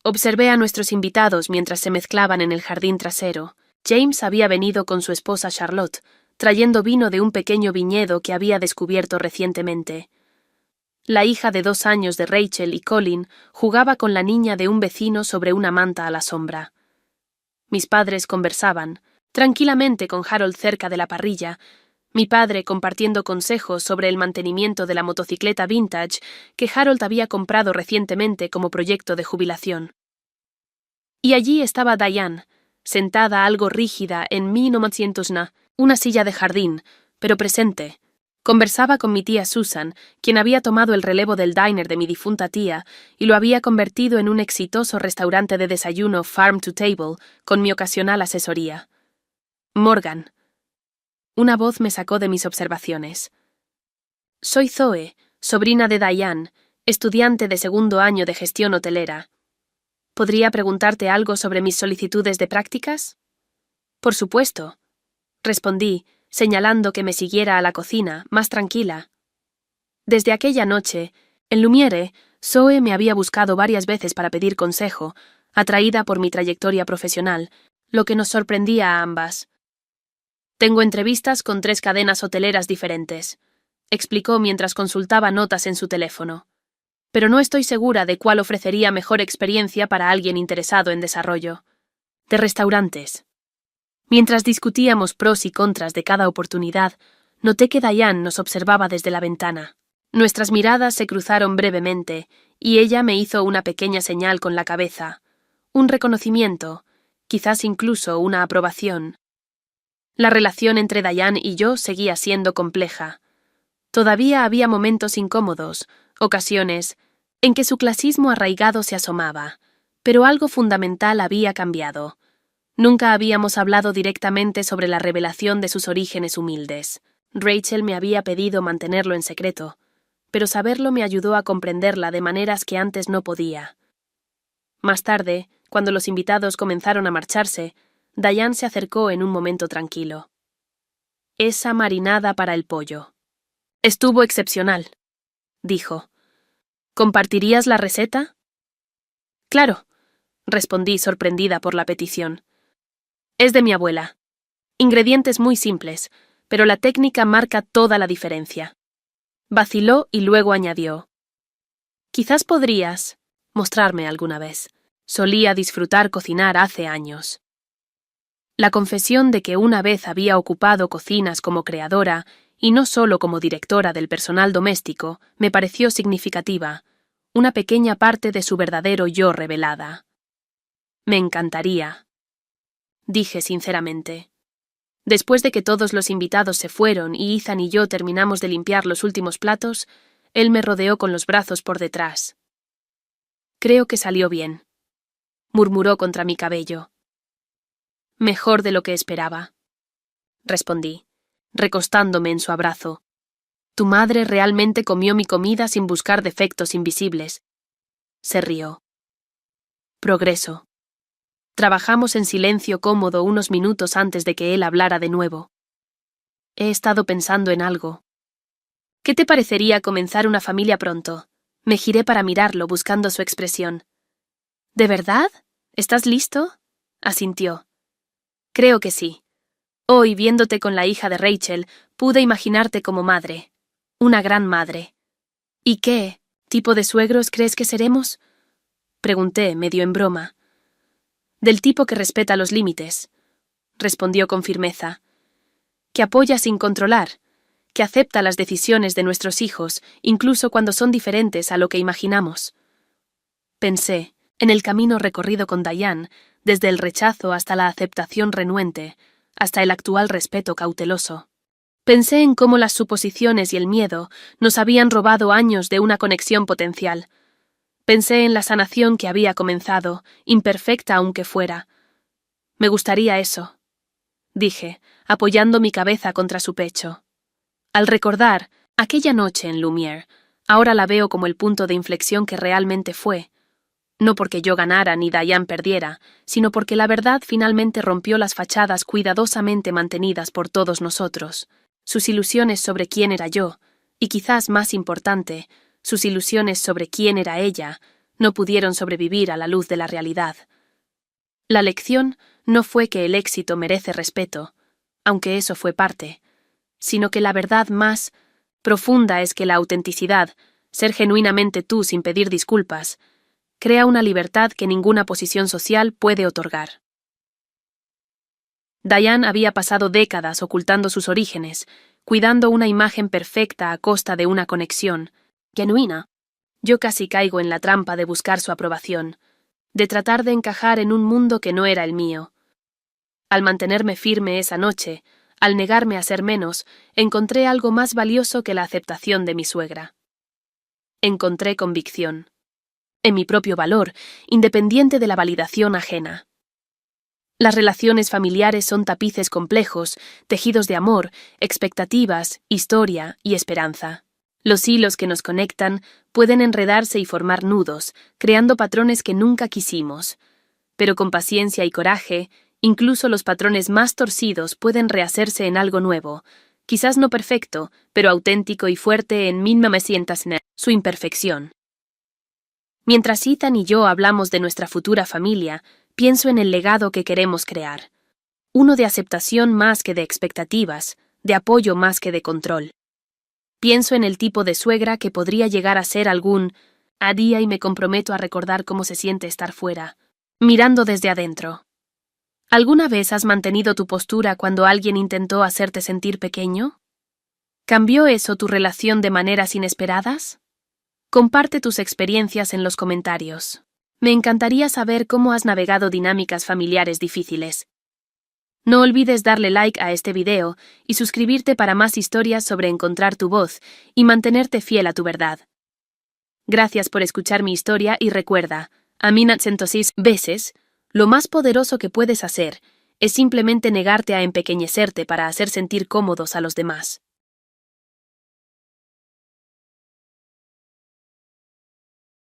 Observé a nuestros invitados mientras se mezclaban en el jardín trasero. James había venido con su esposa Charlotte, trayendo vino de un pequeño viñedo que había descubierto recientemente. La hija de 2 años de Rachel y Colin jugaba con la niña de un vecino sobre una manta a la sombra. Mis padres conversaban, tranquilamente con Harold cerca de la parrilla, mi padre compartiendo consejos sobre el mantenimiento de la motocicleta vintage que Harold había comprado recientemente como proyecto de jubilación. Y allí estaba Diane, sentada algo rígida en 1900, una silla de jardín, pero presente. Conversaba con mi tía Susan, quien había tomado el relevo del diner de mi difunta tía y lo había convertido en un exitoso restaurante de desayuno farm to table con mi ocasional asesoría. Morgan. Una voz me sacó de mis observaciones. Soy Zoe, sobrina de Diane, estudiante de 2º año de gestión hotelera. ¿Podría preguntarte algo sobre mis solicitudes de prácticas? Por supuesto, respondí, señalando que me siguiera a la cocina, más tranquila. Desde aquella noche, en Lumiere, Zoe me había buscado varias veces para pedir consejo, atraída por mi trayectoria profesional, lo que nos sorprendía a ambas. Tengo entrevistas con 3 cadenas hoteleras diferentes, explicó mientras consultaba notas en su teléfono. Pero no estoy segura de cuál ofrecería mejor experiencia para alguien interesado en desarrollo. De restaurantes. Mientras discutíamos pros y contras de cada oportunidad, noté que Diane nos observaba desde la ventana. Nuestras miradas se cruzaron brevemente, y ella me hizo una pequeña señal con la cabeza. Un reconocimiento, quizás incluso una aprobación. La relación entre Diane y yo seguía siendo compleja. Todavía había momentos incómodos, ocasiones, en que su clasismo arraigado se asomaba, pero algo fundamental había cambiado. Nunca habíamos hablado directamente sobre la revelación de sus orígenes humildes. Rachel me había pedido mantenerlo en secreto, pero saberlo me ayudó a comprenderla de maneras que antes no podía. Más tarde, cuando los invitados comenzaron a marcharse, Diane se acercó en un momento tranquilo. Esa marinada para el pollo. Estuvo excepcional, dijo. ¿Compartirías la receta? Claro, respondí sorprendida por la petición. Es de mi abuela. Ingredientes muy simples, pero la técnica marca toda la diferencia. Vaciló y luego añadió. Quizás podrías mostrarme alguna vez. Solía disfrutar cocinar hace años. La confesión de que una vez había ocupado cocinas como creadora y no solo como directora del personal doméstico me pareció significativa, una pequeña parte de su verdadero yo revelada. Me encantaría, dije sinceramente. Después de que todos los invitados se fueron y Ethan y yo terminamos de limpiar los últimos platos, él me rodeó con los brazos por detrás. Creo que salió bien, murmuró contra mi cabello. Mejor de lo que esperaba, respondí, recostándome en su abrazo. Tu madre realmente comió mi comida sin buscar defectos invisibles. Se rió. Progreso. Trabajamos en silencio cómodo unos minutos antes de que él hablara de nuevo. He estado pensando en algo. ¿Qué te parecería comenzar una familia pronto? Me giré para mirarlo, buscando su expresión. ¿De verdad? ¿Estás listo? Asintió. Creo que sí. Hoy, viéndote con la hija de Rachel, pude imaginarte como madre. Una gran madre. ¿Y qué tipo de suegros crees que seremos? Pregunté, medio en broma. Del tipo que respeta los límites, respondió con firmeza. Que apoya sin controlar, que acepta las decisiones de nuestros hijos, incluso cuando son diferentes a lo que imaginamos. Pensé en el camino recorrido con Diane, desde el rechazo hasta la aceptación renuente, hasta el actual respeto cauteloso. Pensé en cómo las suposiciones y el miedo nos habían robado años de una conexión potencial. Pensé en la sanación que había comenzado, imperfecta aunque fuera. Me gustaría eso, dije, apoyando mi cabeza contra su pecho. Al recordar aquella noche en Lumière, ahora la veo como el punto de inflexión que realmente fue. No porque yo ganara ni Diane perdiera, sino porque la verdad finalmente rompió las fachadas cuidadosamente mantenidas por todos nosotros. Sus ilusiones sobre quién era yo, y quizás más importante, sus ilusiones sobre quién era ella, no pudieron sobrevivir a la luz de la realidad. La lección no fue que el éxito merece respeto, aunque eso fue parte, sino que la verdad más profunda es que la autenticidad, ser genuinamente tú sin pedir disculpas, crea una libertad que ninguna posición social puede otorgar. Diane había pasado décadas ocultando sus orígenes, cuidando una imagen perfecta a costa de una conexión genuina. Yo casi caigo en la trampa de buscar su aprobación, de tratar de encajar en un mundo que no era el mío. Al mantenerme firme esa noche, al negarme a ser menos, encontré algo más valioso que la aceptación de mi suegra. Encontré convicción. En mi propio valor, independiente de la validación ajena. Las relaciones familiares son tapices complejos, tejidos de amor, expectativas, historia y esperanza. Los hilos que nos conectan pueden enredarse y formar nudos, creando patrones que nunca quisimos. Pero con paciencia y coraje, incluso los patrones más torcidos pueden rehacerse en algo nuevo, quizás no perfecto, pero auténtico y fuerte en su imperfección. Mientras Ethan y yo hablamos de nuestra futura familia, pienso en el legado que queremos crear. Uno de aceptación más que de expectativas, de apoyo más que de control. Pienso en el tipo de suegra que podría llegar a ser algún día y me comprometo a recordar cómo se siente estar fuera, mirando desde adentro. ¿Alguna vez has mantenido tu postura cuando alguien intentó hacerte sentir pequeño? ¿Cambió eso tu relación de maneras inesperadas? Comparte tus experiencias en los comentarios. Me encantaría saber cómo has navegado dinámicas familiares difíciles. No olvides darle like a este video y suscribirte para más historias sobre encontrar tu voz y mantenerte fiel a tu verdad. Gracias por escuchar mi historia y recuerda, Aminat 106 veces, lo más poderoso que puedes hacer es simplemente negarte a empequeñecerte para hacer sentir cómodos a los demás.